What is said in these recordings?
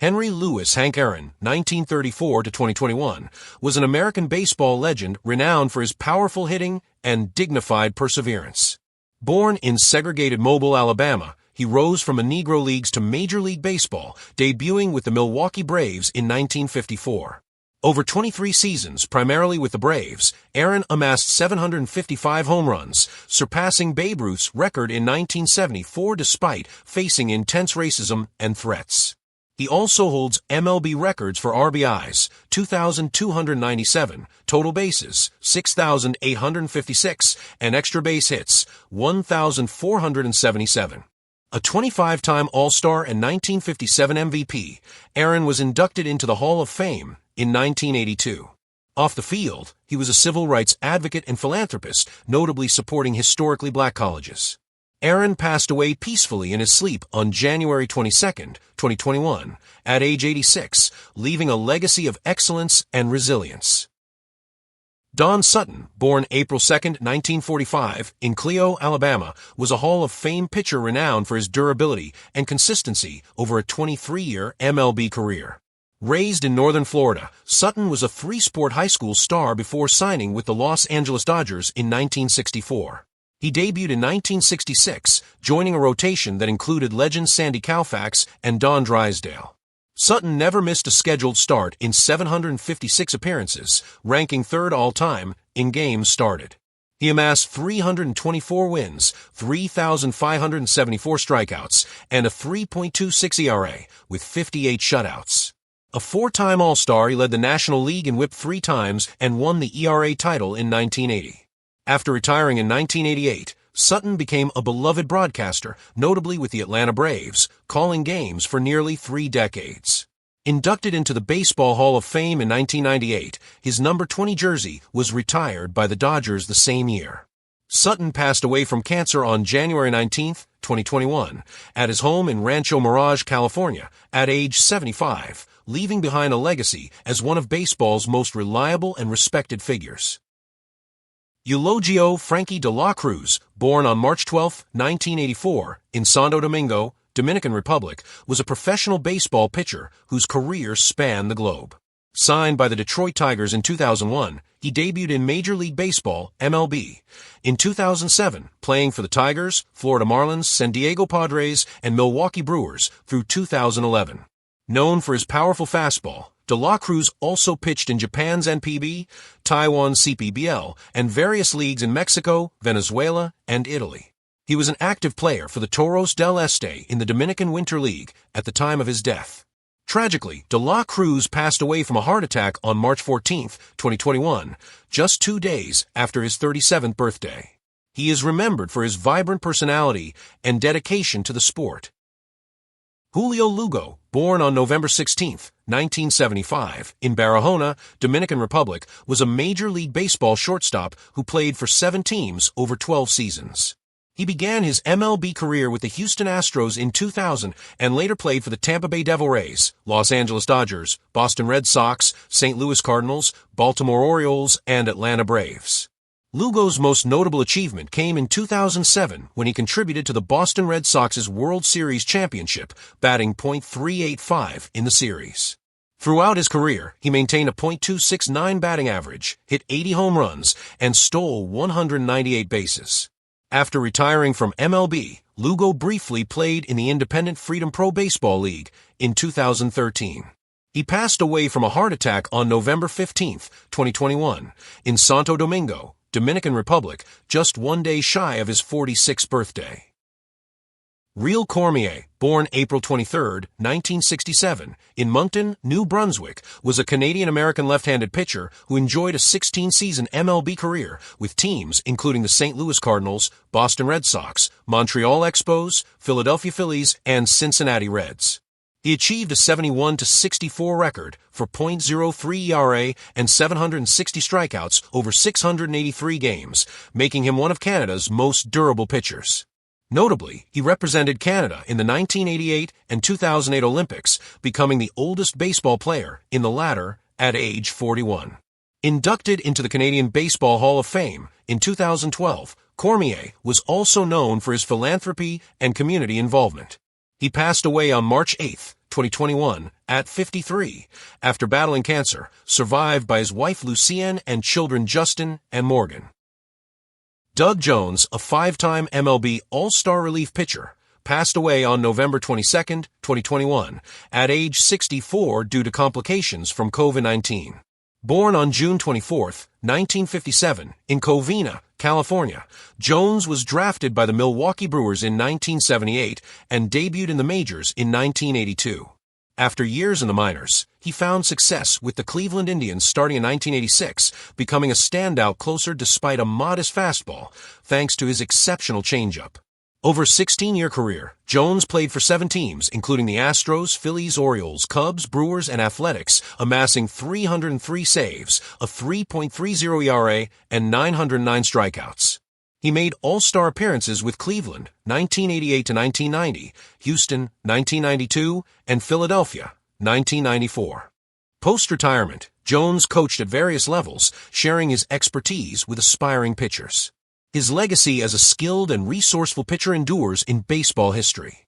Henry Louis Hank Aaron, 1934 to 2021, was an American baseball legend renowned for his powerful hitting and dignified perseverance. Born in segregated Mobile, Alabama, he rose from the Negro Leagues to Major League Baseball, debuting with the Milwaukee Braves in 1954. Over 23 seasons, primarily with the Braves, Aaron amassed 755 home runs, surpassing Babe Ruth's record in 1974 despite facing intense racism and threats. He also holds MLB records for RBIs, 2,297, total bases, 6,856, and extra base hits, 1,477. A 25-time All-Star and 1957 MVP, Aaron was inducted into the Hall of Fame in 1982. Off the field, he was a civil rights advocate and philanthropist, notably supporting historically black colleges. Aaron passed away peacefully in his sleep on January 22, 2021, at age 86, leaving a legacy of excellence and resilience. Don Sutton, born April 2, 1945, in Clio, Alabama, was a Hall of Fame pitcher renowned for his durability and consistency over a 23-year MLB career. Raised in northern Florida, Sutton was a three-sport high school star before signing with the Los Angeles Dodgers in 1964. He debuted in 1966, joining a rotation that included legends Sandy Koufax and Don Drysdale. Sutton never missed a scheduled start in 756 appearances, ranking third all-time in games started. He amassed 324 wins, 3,574 strikeouts, and a 3.26 ERA, with 58 shutouts. A four-time All-Star, he led the National League in WHIP 3 times and won the ERA title in 1980. After retiring in 1988, Sutton became a beloved broadcaster, notably with the Atlanta Braves, calling games for nearly 3 decades. Inducted into the Baseball Hall of Fame in 1998, his number 20 jersey was retired by the Dodgers the same year. Sutton passed away from cancer on January 19, 2021, at his home in Rancho Mirage, California, at age 75, leaving behind a legacy as one of baseball's most reliable and respected figures. Eulogio Frankie de la Cruz, born on March 12, 1984, in Santo Domingo, Dominican Republic, was a professional baseball pitcher whose career spanned the globe. Signed by the Detroit Tigers in 2001, he debuted in Major League Baseball, MLB. In 2007, playing for the Tigers, Florida Marlins, San Diego Padres, and Milwaukee Brewers through 2011. Known for his powerful fastball, De La Cruz also pitched in Japan's NPB, Taiwan's CPBL, and various leagues in Mexico, Venezuela, and Italy. He was an active player for the Toros del Este in the Dominican Winter League at the time of his death. Tragically, De La Cruz passed away from a heart attack on March 14, 2021, just 2 days after his 37th birthday. He is remembered for his vibrant personality and dedication to the sport. Julio Lugo, born on November 16, 1975, in Barahona, Dominican Republic, was a Major League Baseball shortstop who played for 7 teams over 12 seasons. He began his MLB career with the Houston Astros in 2000 and later played for the Tampa Bay Devil Rays, Los Angeles Dodgers, Boston Red Sox, St. Louis Cardinals, Baltimore Orioles, and Atlanta Braves. Lugo's most notable achievement came in 2007 when he contributed to the Boston Red Sox's World Series championship, batting .385 in the series. Throughout his career, he maintained a .269 batting average, hit 80 home runs, and stole 198 bases. After retiring from MLB, Lugo briefly played in the Independent Freedom Pro Baseball League in 2013. He passed away from a heart attack on November 15, 2021, in Santo Domingo, Dominican Republic, just 1 day shy of his 46th birthday. Real Cormier, born April 23, 1967, in Moncton, New Brunswick, was a Canadian-American left-handed pitcher who enjoyed a 16-season MLB career with teams including the St. Louis Cardinals, Boston Red Sox, Montreal Expos, Philadelphia Phillies, and Cincinnati Reds. He achieved a 71-64 record for .03 ERA and 760 strikeouts over 683 games, making him one of Canada's most durable pitchers. Notably, he represented Canada in the 1988 and 2008 Olympics, becoming the oldest baseball player in the latter at age 41. Inducted into the Canadian Baseball Hall of Fame in 2012, Cormier was also known for his philanthropy and community involvement. He passed away on March 8, 2021, at 53, after battling cancer, survived by his wife Lucienne and children Justin and Morgan. Doug Jones, a five-time MLB All-Star relief pitcher, passed away on November 22, 2021, at age 64 due to complications from COVID-19. Born on June 24, 1957, in Covina, California, Jones was drafted by the Milwaukee Brewers in 1978 and debuted in the majors in 1982. After years in the minors, he found success with the Cleveland Indians starting in 1986, becoming a standout closer despite a modest fastball, thanks to his exceptional changeup. Over a 16-year career, Jones played for 7 teams, including the Astros, Phillies, Orioles, Cubs, Brewers, and Athletics, amassing 303 saves, a 3.30 ERA, and 909 strikeouts. He made all-star appearances with Cleveland, 1988 to 1990, Houston, 1992, and Philadelphia, 1994. Post-retirement, Jones coached at various levels, sharing his expertise with aspiring pitchers. His legacy as a skilled and resourceful pitcher endures in baseball history.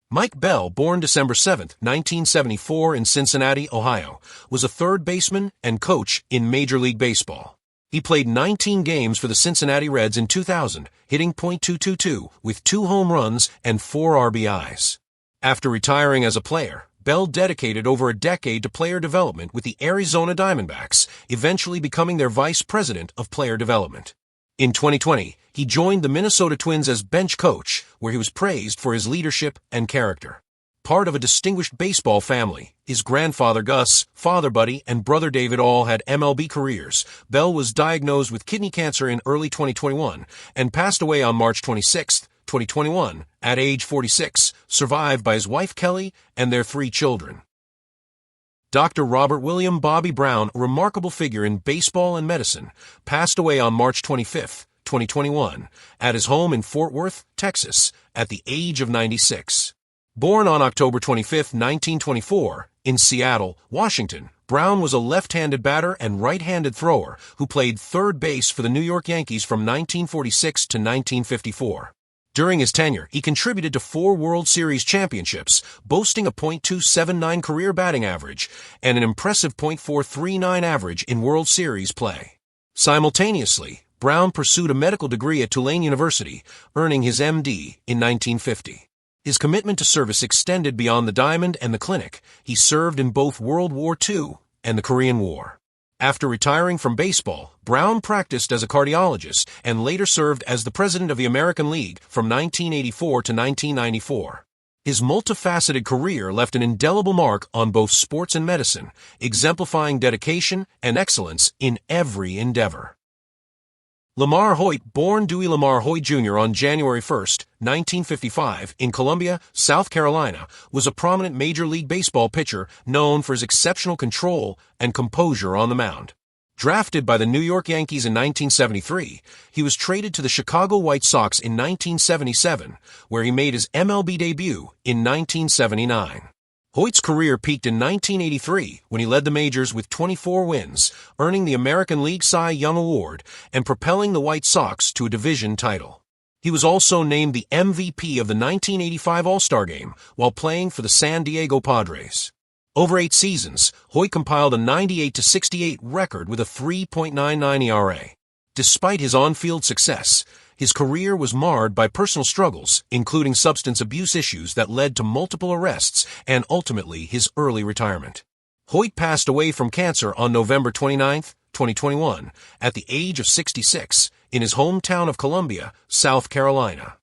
Mike Bell, born December 7, 1974 in Cincinnati, Ohio, was a third baseman and coach in Major League Baseball. He played 19 games for the Cincinnati Reds in 2000, hitting .222 with 2 home runs and 4 RBIs. After retiring as a player, Bell dedicated over a decade to player development with the Arizona Diamondbacks, eventually becoming their vice president of player development. In 2020, he joined the Minnesota Twins as bench coach, where he was praised for his leadership and character. Part of a distinguished baseball family, his grandfather Gus, father Buddy, and brother David all had MLB careers. Bell was diagnosed with kidney cancer in early 2021 and passed away on March 26, 2021, at age 46, survived by his wife Kelly and their 3 children. Dr. Robert William Bobby Brown, a remarkable figure in baseball and medicine, passed away on March 25, 2021, at his home in Fort Worth, Texas, at the age of 96. Born on October 25, 1924, in Seattle, Washington, Brown was a left-handed batter and right-handed thrower who played third base for the New York Yankees from 1946 to 1954. During his tenure, he contributed to 4 World Series championships, boasting a .279 career batting average and an impressive .439 average in World Series play. Simultaneously, Brown pursued a medical degree at Tulane University, earning his MD in 1950. His commitment to service extended beyond the diamond and the clinic. He served in both World War II and the Korean War. After retiring from baseball, Brown practiced as a cardiologist and later served as the president of the American League from 1984 to 1994. His multifaceted career left an indelible mark on both sports and medicine, exemplifying dedication and excellence in every endeavor. Lamar Hoyt, born Dewey Lamar Hoyt Jr. on January 1, 1955, in Columbia, South Carolina, was a prominent Major League Baseball pitcher known for his exceptional control and composure on the mound. Drafted by the New York Yankees in 1973, he was traded to the Chicago White Sox in 1977, where he made his MLB debut in 1979. Hoyt's career peaked in 1983 when he led the majors with 24 wins, earning the American League Cy Young Award and propelling the White Sox to a division title. He was also named the MVP of the 1985 All-Star Game while playing for the San Diego Padres. Over 8 seasons, Hoyt compiled a 98-68 record with a 3.99 ERA. Despite his on-field success, his career was marred by personal struggles, including substance abuse issues that led to multiple arrests and ultimately his early retirement. Hoyt passed away from cancer on November 29, 2021, at the age of 66, in his hometown of Columbia, South Carolina.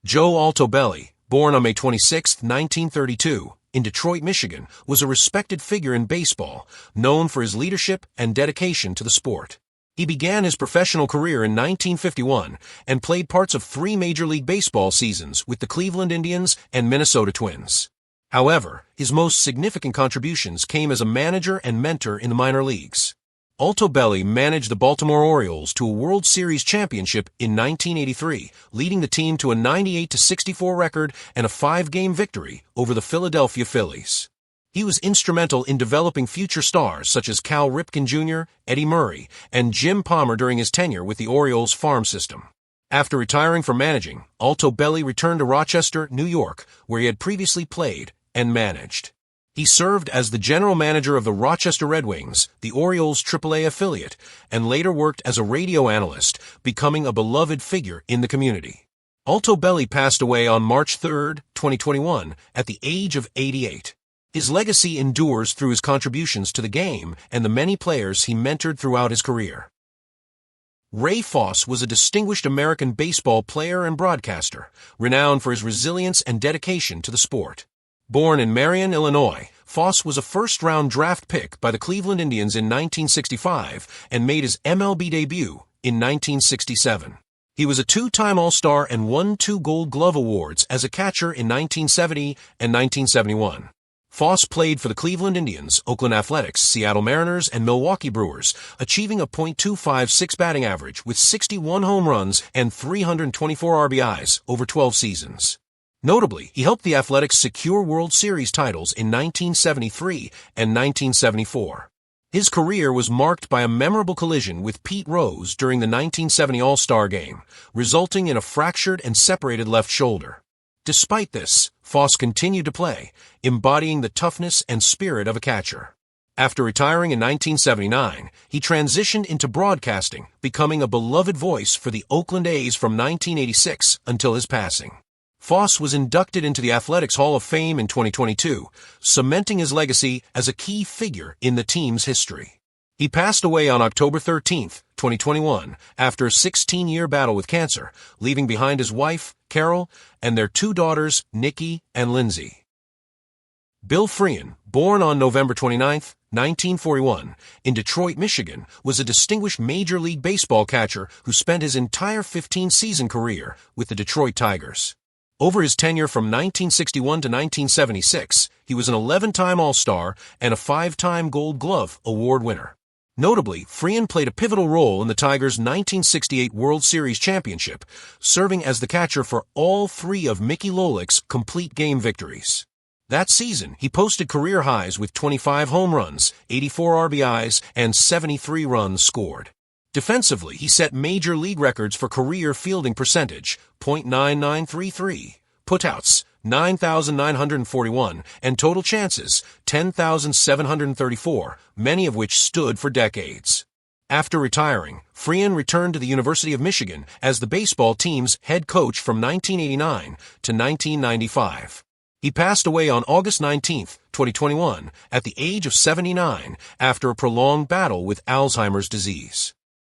Joe Altobelli, born on May 26, 1932, in Detroit, Michigan, was a respected figure in baseball, known for his leadership and dedication to the sport. He began his professional career in 1951 and played parts of 3 Major League Baseball seasons with the Cleveland Indians and Minnesota Twins. However, his most significant contributions came as a manager and mentor in the minor leagues. Altobelli managed the Baltimore Orioles to a World Series championship in 1983, leading the team to a 98-64 record and a 5-game victory over the Philadelphia Phillies. He was instrumental in developing future stars such as Cal Ripken Jr., Eddie Murray, and Jim Palmer during his tenure with the Orioles farm system. After retiring from managing, Altobelli returned to Rochester, New York, where he had previously played and managed. He served as the general manager of the Rochester Red Wings, the Orioles' AAA affiliate, and later worked as a radio analyst, becoming a beloved figure in the community. Altobelli passed away on March 3, 2021, at the age of 88. His legacy endures through his contributions to the game and the many players he mentored throughout his career. Ray Fosse was a distinguished American baseball player and broadcaster, renowned for his resilience and dedication to the sport. Born in Marion, Illinois, Fosse was a first-round draft pick by the Cleveland Indians in 1965 and made his MLB debut in 1967. He was a two-time All-Star and won 2 Gold Glove awards as a catcher in 1970 and 1971. Fosse played for the Cleveland Indians, Oakland Athletics, Seattle Mariners, and Milwaukee Brewers, achieving a .256 batting average with 61 home runs and 324 RBIs over 12 seasons. Notably, he helped the Athletics secure World Series titles in 1973 and 1974. His career was marked by a memorable collision with Pete Rose during the 1970 All-Star Game, resulting in a fractured and separated left shoulder. Despite this, Fosse continued to play, embodying the toughness and spirit of a catcher. After retiring in 1979, he transitioned into broadcasting, becoming a beloved voice for the Oakland A's from 1986 until his passing. Fosse was inducted into the Athletics Hall of Fame in 2022, cementing his legacy as a key figure in the team's history. He passed away on October 13, 2021, after a 16-year battle with cancer, leaving behind his wife, Carol, and their 2 daughters, Nikki and Lindsay. Bill Frein, born on November 29, 1941, in Detroit, Michigan, was a distinguished Major League Baseball catcher who spent his entire 15-season career with the Detroit Tigers. Over his tenure from 1961 to 1976, he was an 11-time All-Star and a 5-time Gold Glove Award winner. Notably, Frein played a pivotal role in the Tigers' 1968 World Series championship, serving as the catcher for all 3 of Mickey Lolick's complete game victories. That season, he posted career highs with 25 home runs, 84 RBIs, and 73 runs scored. Defensively, he set major league records for career fielding percentage, .9933, putouts, 9,941, and total chances, 10,734, many of which stood for decades. After retiring, Frein returned to the University of Michigan as the baseball team's head coach from 1989 to 1995. He passed away on August 19, 2021, at the age of 79 after a prolonged battle with Alzheimer's disease.